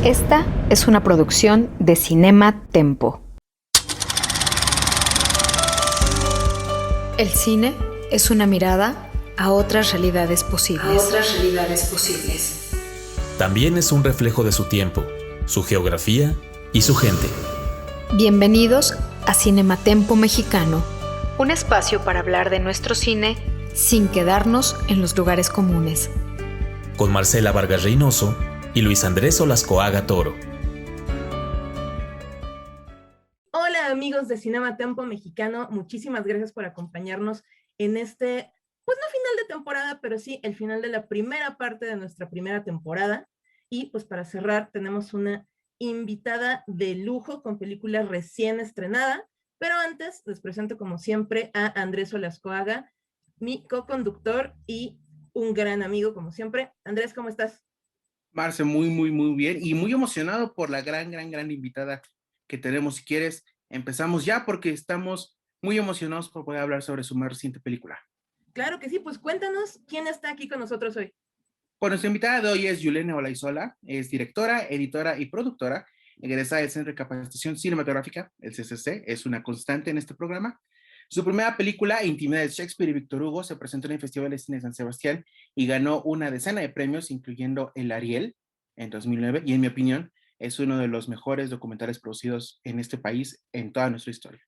Esta es una producción de Cinema Tempo. El cine es una mirada a otras realidades posibles. También es un reflejo de su tiempo, su geografía y su gente. Bienvenidos a Cinema Tempo Mexicano, un espacio para hablar de nuestro cine sin quedarnos en los lugares comunes. Con Marcela Vargas Reynoso y Luis Andrés Olascoaga Toro. Hola amigos de Cinema Tempo Mexicano, muchísimas gracias por acompañarnos en este, pues no final de temporada, pero sí el final de la primera parte de nuestra primera temporada. Y pues para cerrar tenemos una invitada de lujo con película recién estrenada, pero antes les presento como siempre a Andrés Olascoaga, mi co-conductor y un gran amigo como siempre. Andrés, ¿cómo estás? Marce, muy bien y muy emocionado por la gran invitada que tenemos. Si quieres, empezamos ya porque estamos muy emocionados por poder hablar sobre su más reciente película. Claro que sí, pues cuéntanos quién está aquí con nosotros hoy. Bueno, nuestra invitada de hoy es Yulene Olaizola, es directora, editora y productora, egresada del Centro de Capacitación Cinematográfica, el CCC, es una constante en este programa. Su primera película, Intimidad de Shakespeare y Víctor Hugo, se presentó en el Festival de Cine de San Sebastián y ganó una decena de premios, incluyendo el Ariel en 2009, y en mi opinión, es uno de los mejores documentales producidos en este país en toda nuestra historia.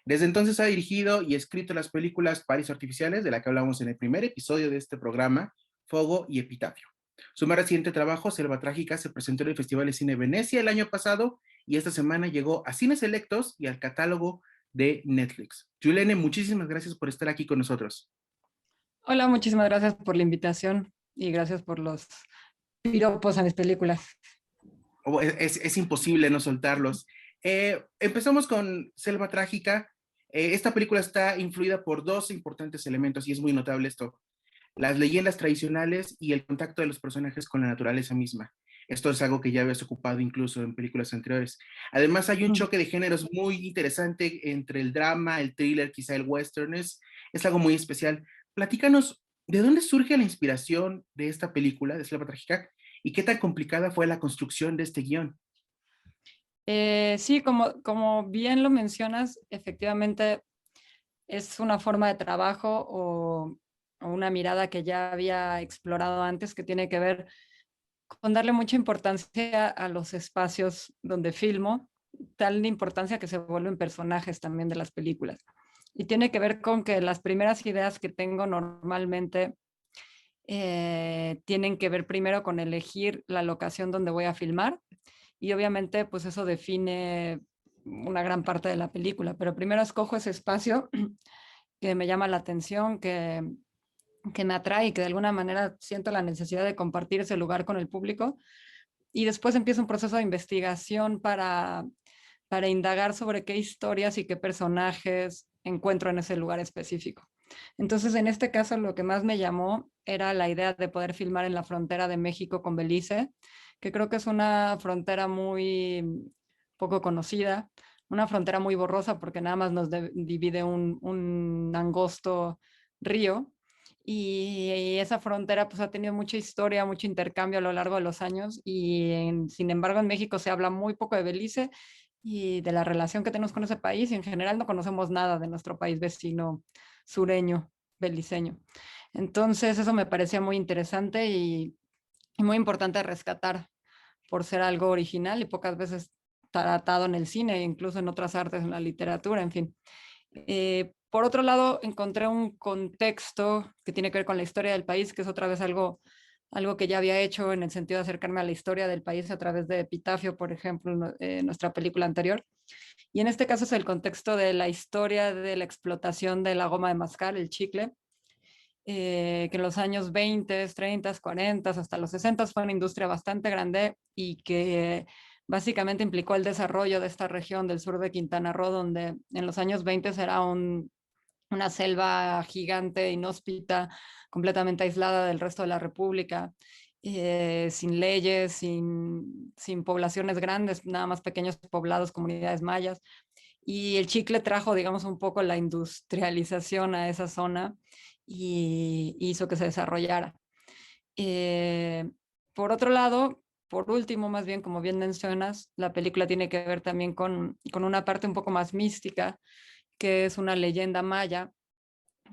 Desde entonces ha dirigido y escrito las películas Paris Artificiales, de la que hablamos en el primer episodio de este programa, Fuego y Epitafio. Su más reciente trabajo, Selva Trágica, se presentó en el Festival de Cine Venecia el año pasado y esta semana llegó a Cines Selectos y al catálogo de Netflix. Yulene, muchísimas gracias por estar aquí con nosotros. Hola, muchísimas gracias por la invitación y gracias por los piropos a mis películas. Es imposible no soltarlos. Empezamos con Selva Trágica. Esta película está influida por dos importantes elementos y es muy notable esto: las leyendas tradicionales y el contacto de los personajes con la naturaleza misma. Esto es algo que ya habías ocupado incluso en películas anteriores. Además, hay un choque de géneros muy interesante entre el drama, el thriller, quizá el western. Es algo muy especial. Platícanos, ¿de dónde surge la inspiración de esta película, de Selva Trágica, y qué tan complicada fue la construcción de este guión? Sí, como bien lo mencionas, efectivamente es una forma de trabajo o una mirada que ya había explorado antes, que tiene que ver con darle mucha importancia a los espacios donde filmo, tal importancia que se vuelven personajes también de las películas. Y tiene que ver con que las primeras ideas que tengo normalmente tienen que ver primero con elegir la locación donde voy a filmar y obviamente pues eso define una gran parte de la película, pero primero escojo ese espacio que me llama la atención, que me atrae y que de alguna manera siento la necesidad de compartir ese lugar con el público y después empiezo un proceso de investigación para indagar sobre qué historias y qué personajes encuentro en ese lugar específico. Entonces, en este caso, lo que más me llamó era la idea de poder filmar en la frontera de México con Belice, que creo que es una frontera muy poco conocida, una frontera muy borrosa porque nada más nos divide un angosto río. Y esa frontera pues ha tenido mucha historia, mucho intercambio a lo largo de los años sin embargo en México se habla muy poco de Belice y de la relación que tenemos con ese país y en general no conocemos nada de nuestro país vecino sureño, beliceño. Entonces eso me parecía muy interesante y muy importante rescatar por ser algo original y pocas veces tratado en el cine, incluso en otras artes, en la literatura, en fin. Por otro lado, encontré un contexto que tiene que ver con la historia del país, que es otra vez algo que ya había hecho en el sentido de acercarme a la historia del país a través de Epitafio, por ejemplo, nuestra película anterior. Y en este caso es el contexto de la historia de la explotación de la goma de mascar, el chicle, que en los años 20, 30, 40, hasta los 60 fue una industria bastante grande y que básicamente implicó el desarrollo de esta región del sur de Quintana Roo, donde en los años 20 era una selva gigante, inhóspita, completamente aislada del resto de la República, sin leyes, sin poblaciones grandes, nada más pequeños poblados, comunidades mayas. Y el chicle trajo, digamos, un poco la industrialización a esa zona y hizo que se desarrollara. Eh, por otro lado, por último, más bien, como bien mencionas, la película tiene que ver también con una parte un poco más mística, que es una leyenda maya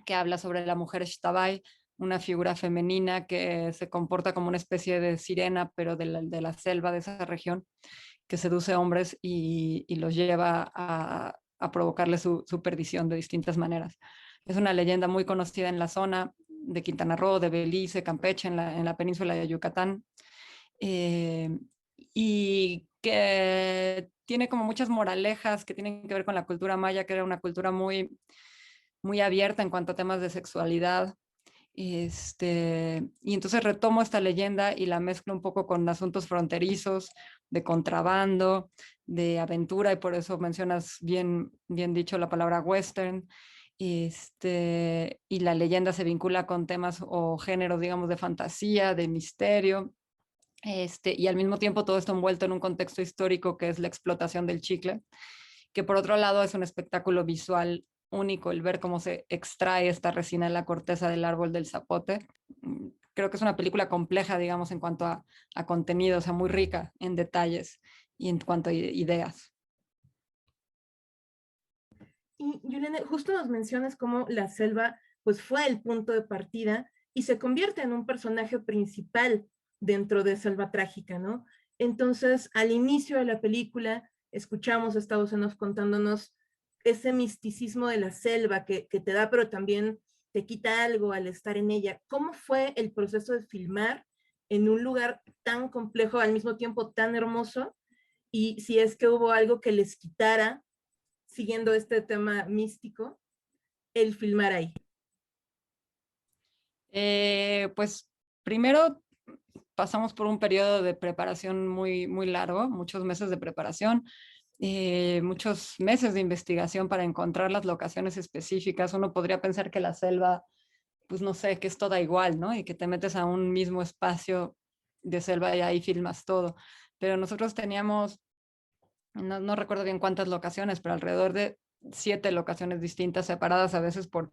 que habla sobre la mujer Xtabay, una figura femenina que se comporta como una especie de sirena, pero de la selva de esa región, que seduce hombres y los lleva a provocarle su perdición de distintas maneras. Es una leyenda muy conocida en la zona de Quintana Roo, de Belice, Campeche, en la península de Yucatán, eh, y que tiene como muchas moralejas que tienen que ver con la cultura maya, que era una cultura muy abierta en cuanto a temas de sexualidad. Y entonces retomo esta leyenda y la mezclo un poco con asuntos fronterizos, de contrabando, de aventura, y por eso mencionas bien dicho la palabra western. Y la leyenda se vincula con temas o géneros, digamos, de fantasía, de misterio. Y al mismo tiempo todo esto envuelto en un contexto histórico que es la explotación del chicle, que por otro lado es un espectáculo visual único, el ver cómo se extrae esta resina de la corteza del árbol del zapote. Creo que es una película compleja, digamos, en cuanto a contenido, o sea, muy rica en detalles y en cuanto a ideas. Y Yulene, justo nos mencionas cómo la selva pues fue el punto de partida y se convierte en un personaje principal dentro de Selva Trágica, ¿no? Entonces, al inicio de la película, escuchamos a Estados Unidos contándonos ese misticismo de la selva que te da, pero también te quita algo al estar en ella. ¿Cómo fue el proceso de filmar en un lugar tan complejo, al mismo tiempo tan hermoso? Y si es que hubo algo que les quitara, siguiendo este tema místico, el filmar ahí. Pues primero pasamos por un periodo de preparación muy largo, muchos meses de preparación, muchos meses de investigación para encontrar las locaciones específicas. Uno podría pensar que la selva, pues no sé, que es toda igual, ¿no? Y que te metes a un mismo espacio de selva y ahí filmas todo. Pero nosotros teníamos, no recuerdo bien cuántas locaciones, pero alrededor de 7 locaciones distintas, separadas a veces por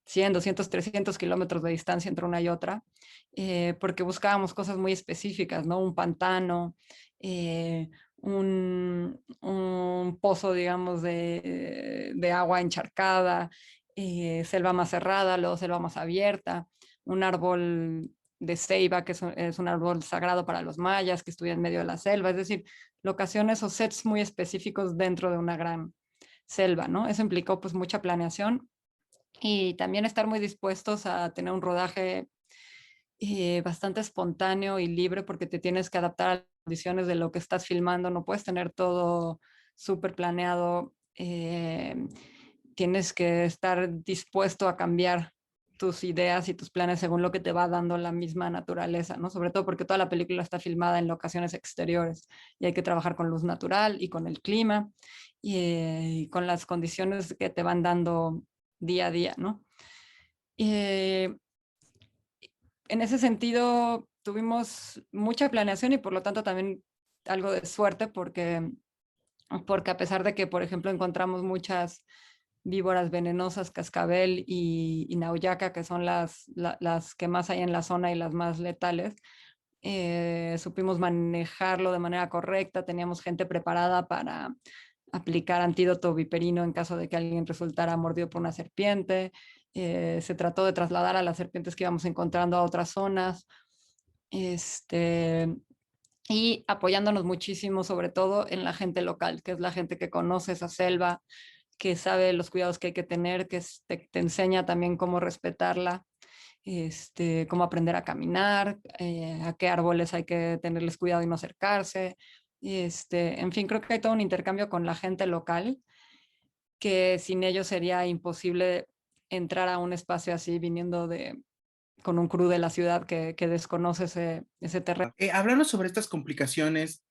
100, 200, 300 kilómetros de distancia entre una y otra, porque buscábamos cosas muy específicas, ¿no? Un pantano, un pozo, digamos, de agua encharcada, selva más cerrada, luego selva más abierta, un árbol de ceiba, que es un árbol sagrado para los mayas, que estudia en medio de la selva, es decir, locaciones o sets muy específicos dentro de una gran selva, ¿no? Eso implicó pues mucha planeación y también estar muy dispuestos a tener un rodaje bastante espontáneo y libre, porque te tienes que adaptar a las condiciones de lo que estás filmando, no puedes tener todo súper planeado, tienes que estar dispuesto a cambiar tus ideas y tus planes según lo que te va dando la misma naturaleza, ¿no? Sobre todo porque toda la película está filmada en locaciones exteriores y hay que trabajar con luz natural y con el clima y con las condiciones que te van dando día a día, ¿no? En ese sentido, tuvimos mucha planeación y por lo tanto también algo de suerte porque a pesar de que, por ejemplo, encontramos muchas víboras venenosas, cascabel y nauyaca, que son las que más hay en la zona y las más letales, supimos manejarlo de manera correcta, teníamos gente preparada para aplicar antídoto viperino en caso de que alguien resultara mordido por una serpiente. Se trató de trasladar a las serpientes que íbamos encontrando a otras zonas. Y apoyándonos muchísimo, sobre todo en la gente local, que es la gente que conoce esa selva, que sabe los cuidados que hay que tener, que te enseña también cómo respetarla, cómo aprender a caminar, a qué árboles hay que tenerles cuidado y no acercarse. En fin, creo que hay todo un intercambio con la gente local, que sin ellos sería imposible entrar a un espacio así viniendo con un crew de la ciudad que desconoce ese terreno. Hablando sobre estas complicaciones,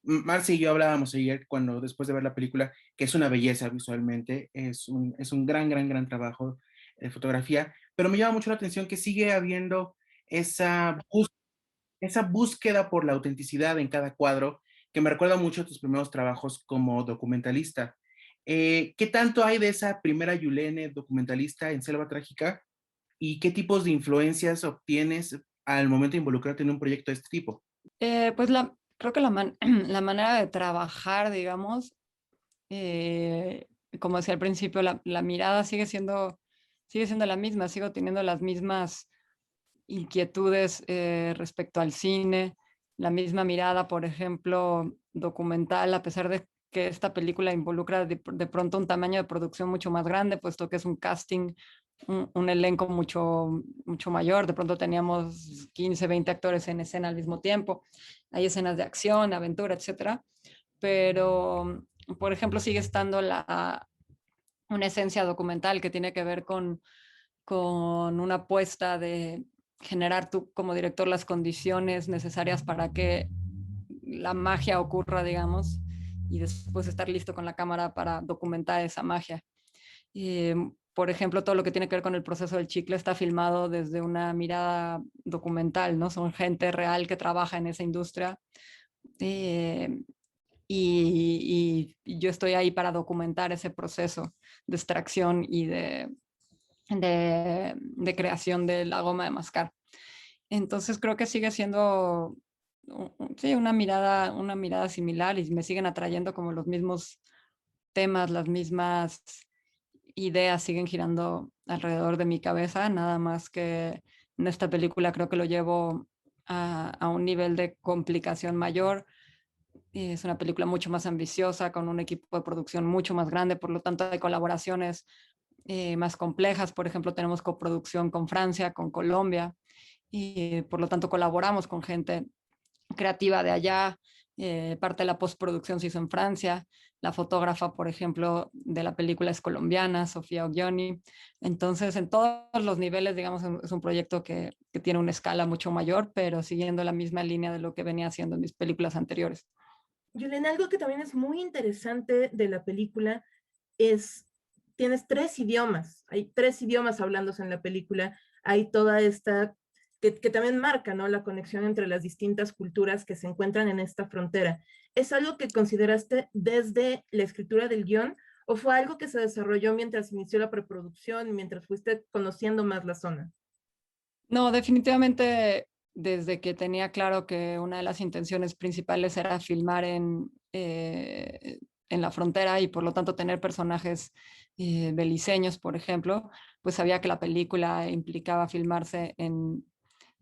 Marcia y yo hablábamos ayer después de ver la película, que es una belleza visualmente, es un gran trabajo de fotografía, pero me llama mucho la atención que sigue habiendo esa búsqueda por la autenticidad en cada cuadro, que me recuerda mucho a tus primeros trabajos como documentalista. ¿Qué tanto hay de esa primera Yulene documentalista en Selva Trágica y qué tipos de influencias obtienes al momento de involucrarte en un proyecto de este tipo? Pues creo que la manera de trabajar, digamos, como decía al principio, la mirada sigue siendo la misma, sigo teniendo las mismas inquietudes respecto al cine, la misma mirada, por ejemplo, documental, a pesar de que esta película involucra de pronto un tamaño de producción mucho más grande, puesto que es un casting, un elenco mucho mayor. De pronto teníamos 15, 20 actores en escena al mismo tiempo. Hay escenas de acción, de aventura, etcétera. Pero, por ejemplo, sigue estando una esencia documental que tiene que ver con una apuesta de generar tú como director las condiciones necesarias para que la magia ocurra, digamos, y después estar listo con la cámara para documentar esa magia. Por ejemplo, todo lo que tiene que ver con el proceso del chicle está filmado desde una mirada documental, ¿no? Son gente real que trabaja en esa industria. Eh, y yo estoy ahí para documentar ese proceso de extracción y de creación de la goma de mascar. Entonces creo que sigue siendo sí, una mirada similar y me siguen atrayendo como los mismos temas, las mismas ideas siguen girando alrededor de mi cabeza, nada más que en esta película creo que lo llevo a un nivel de complicación mayor. Es una película mucho más ambiciosa, con un equipo de producción mucho más grande, por lo tanto hay colaboraciones más complejas. Por ejemplo, tenemos coproducción con Francia, con Colombia, y por lo tanto colaboramos con gente creativa de allá. Parte de la postproducción se hizo en Francia. La fotógrafa, por ejemplo, de la película es colombiana, Sofía Oggioni. Entonces, en todos los niveles, digamos, es un proyecto que tiene una escala mucho mayor, pero siguiendo la misma línea de lo que venía haciendo en mis películas anteriores. Julen, algo que también es muy interesante de la película es, tienes 3 idiomas, hay 3 idiomas hablándose en la película, hay toda esta, que también marca, ¿no? La conexión entre las distintas culturas que se encuentran en esta frontera. ¿Es algo que consideraste desde la escritura del guión o fue algo que se desarrolló mientras inició la preproducción, mientras fuiste conociendo más la zona? No, definitivamente desde que tenía claro que una de las intenciones principales era filmar en la frontera y por lo tanto tener personajes beliceños, por ejemplo, pues sabía que la película implicaba filmarse en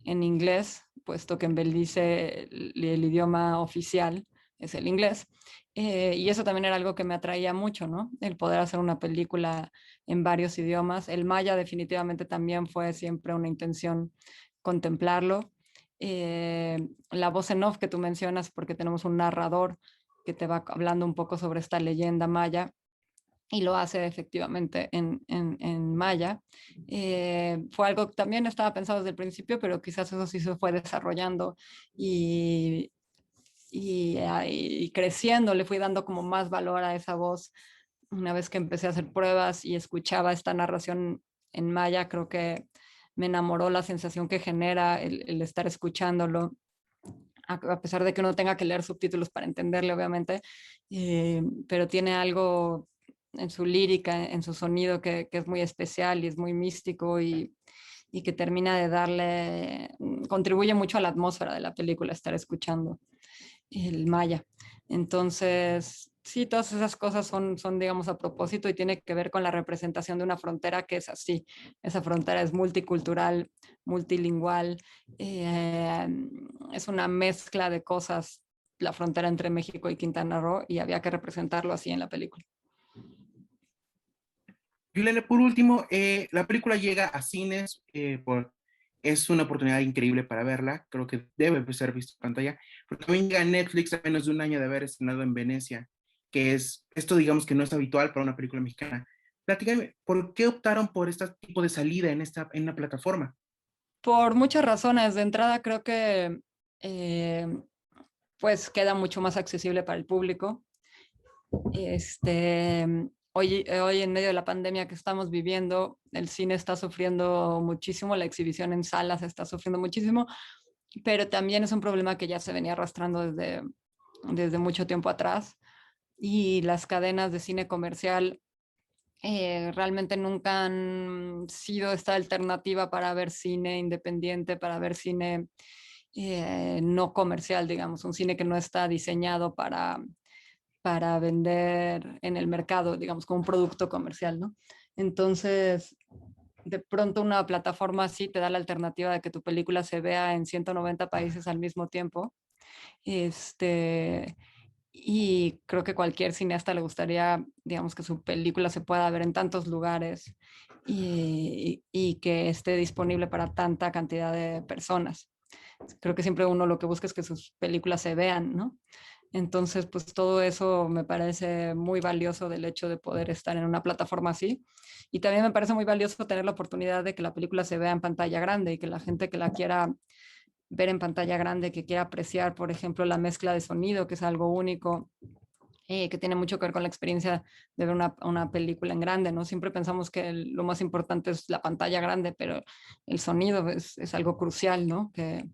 inglés, puesto que en Belice el idioma oficial es el inglés. Y eso también era algo que me atraía mucho, ¿no? El poder hacer una película en varios idiomas. El maya definitivamente también fue siempre una intención contemplarlo. La voz en off que tú mencionas, porque tenemos un narrador que te va hablando un poco sobre esta leyenda maya y lo hace efectivamente en maya. Fue algo que también estaba pensado desde el principio, pero quizás eso sí se fue desarrollando y, y creciendo, le fui dando como más valor a esa voz. Una vez que empecé a hacer pruebas y escuchaba esta narración en maya, creo que me enamoró la sensación que genera el estar escuchándolo, a pesar de que uno tenga que leer subtítulos para entenderle, obviamente, pero tiene algo en su lírica, en su sonido que es muy especial y es muy místico y que termina de darle, contribuye mucho a la atmósfera de la película estar escuchando el maya. Entonces, sí, todas esas cosas son, digamos, a propósito y tiene que ver con la representación de una frontera que es así. Esa frontera es multicultural, multilingüal, eh, es una mezcla de cosas, la frontera entre México y Quintana Roo, y había que representarlo así en la película. Juliana, por último, la película llega a cines, es una oportunidad increíble para verla, creo que debe ser vista en pantalla, pero también llega a Netflix a menos de un año de haber estrenado en Venecia, que es, esto digamos que no es habitual para una película mexicana. Platícame, ¿por qué optaron por este tipo de salida en la plataforma? Por muchas razones. De entrada, creo que eh, pues queda mucho más accesible para el público. Este, hoy en medio de la pandemia que estamos viviendo, el cine está sufriendo muchísimo, la exhibición en salas está sufriendo muchísimo, pero también es un problema que ya se venía arrastrando desde mucho tiempo atrás y las cadenas de cine comercial realmente nunca han sido esta alternativa para ver cine independiente, para ver cine no comercial, digamos, un cine que no está diseñado para vender en el mercado, digamos, como un producto comercial, ¿no? Entonces, de pronto una plataforma así te da la alternativa de que tu película se vea en 190 países al mismo tiempo. Y creo que cualquier cineasta le gustaría, digamos, que su película se pueda ver en tantos lugares y que esté disponible para tanta cantidad de personas. Creo que siempre uno lo que busca es que sus películas se vean, ¿no? Entonces, pues todo eso me parece muy valioso del hecho de poder estar en una plataforma así. Y también me parece muy valioso tener la oportunidad de que la película se vea en pantalla grande y que la gente que la quiera ver en pantalla grande, que quiera apreciar, por ejemplo, la mezcla de sonido, que es algo único, que tiene mucho que ver con la experiencia de ver una película en grande, ¿no? Siempre pensamos que lo más importante es la pantalla grande, pero el sonido es algo crucial, ¿no? Que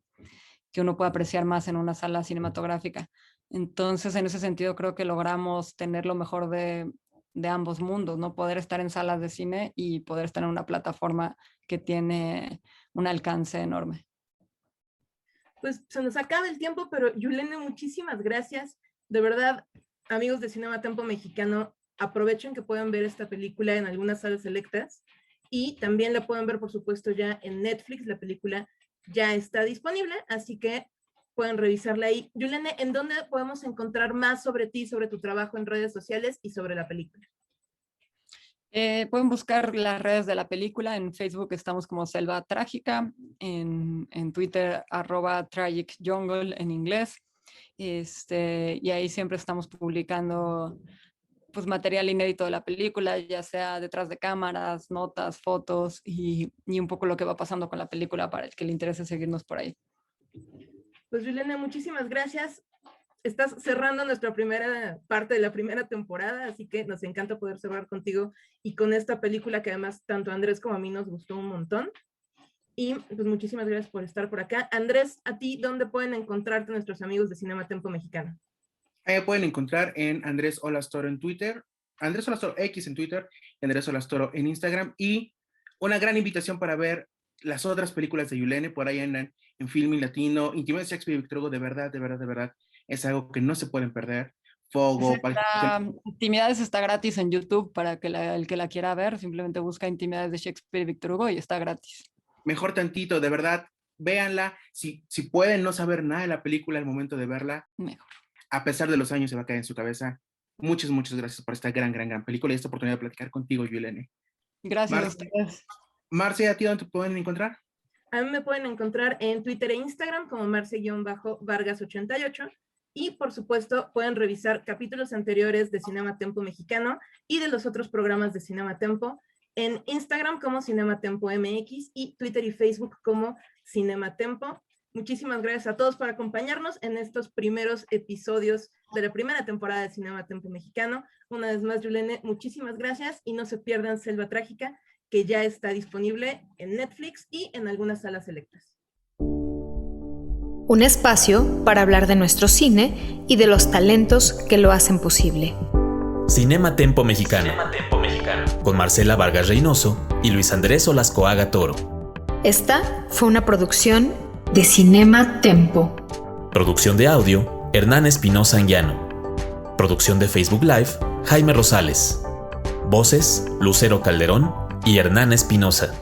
uno puede apreciar más en una sala cinematográfica. Entonces, en ese sentido, creo que logramos tener lo mejor de ambos mundos, ¿no? Poder estar en salas de cine y poder estar en una plataforma que tiene un alcance enorme. Pues se nos acaba el tiempo, pero Yulene, muchísimas gracias. De verdad, amigos de Cinema Tempo Mexicano, aprovechen que puedan ver esta película en algunas salas selectas y también la pueden ver, por supuesto, ya en Netflix. La película ya está disponible, así que pueden revisarla ahí. Yulene, ¿en dónde podemos encontrar más sobre ti, sobre tu trabajo en redes sociales y sobre la película? Pueden buscar las redes de la película. En Facebook estamos como Selva Trágica, en Twitter @TragicJungle en inglés, y ahí siempre estamos publicando pues material inédito de la película, ya sea detrás de cámaras, notas, fotos y un poco lo que va pasando con la película para el que le interese seguirnos por ahí. Pues Yulene, muchísimas gracias. Estás cerrando nuestra primera parte de la primera temporada, así que nos encanta poder cerrar contigo y con esta película que además tanto a Andrés como a mí nos gustó un montón. Y pues muchísimas gracias por estar por acá. Andrés, ¿a ti dónde pueden encontrarte nuestros amigos de Cinema Tempo Mexicano? Ahí pueden encontrar en Andrés Olastoro en Twitter, Andrés Olastoro X en Twitter, Andrés Olastoro en Instagram, y una gran invitación para ver las otras películas de Yulene. Por ahí andan en Filmin Latino, Intimidad de Shakespeare y Víctor Hugo. De verdad, es algo que no se pueden perder. Fogo. Intimidades está gratis en YouTube para que el que la quiera ver, simplemente busca Intimidades de Shakespeare y Víctor Hugo y está gratis. Mejor tantito, de verdad, véanla. Si pueden no saber nada de la película al momento de verla, mejor. A pesar de los años se va a caer en su cabeza. Muchas gracias por esta gran película y esta oportunidad de platicar contigo, Yulene. Gracias a ustedes. Marce, ¿a ti dónde te pueden encontrar? A mí me pueden encontrar en Twitter e Instagram como Marce-Vargas88 y por supuesto pueden revisar capítulos anteriores de Cinema Tempo Mexicano y de los otros programas de Cinema Tempo en Instagram como Cinema Tempo MX y Twitter y Facebook como Cinema Tempo. Muchísimas gracias a todos por acompañarnos en estos primeros episodios de la primera temporada de Cinema Tempo Mexicano. Una vez más, Yulene, muchísimas gracias y no se pierdan Selva Trágica, que ya está disponible en Netflix y en algunas salas selectas. Un espacio para hablar de nuestro cine y de los talentos que lo hacen posible. Cinema Tempo Mexicano. Con Marcela Vargas Reynoso y Luis Andrés Olascoaga Toro. Esta fue una producción de Cinema Tempo. Producción de audio, Hernán Espinosa Anguiano. Producción de Facebook Live, Jaime Rosales. Voces, Lucero Calderón y Hernán Espinosa.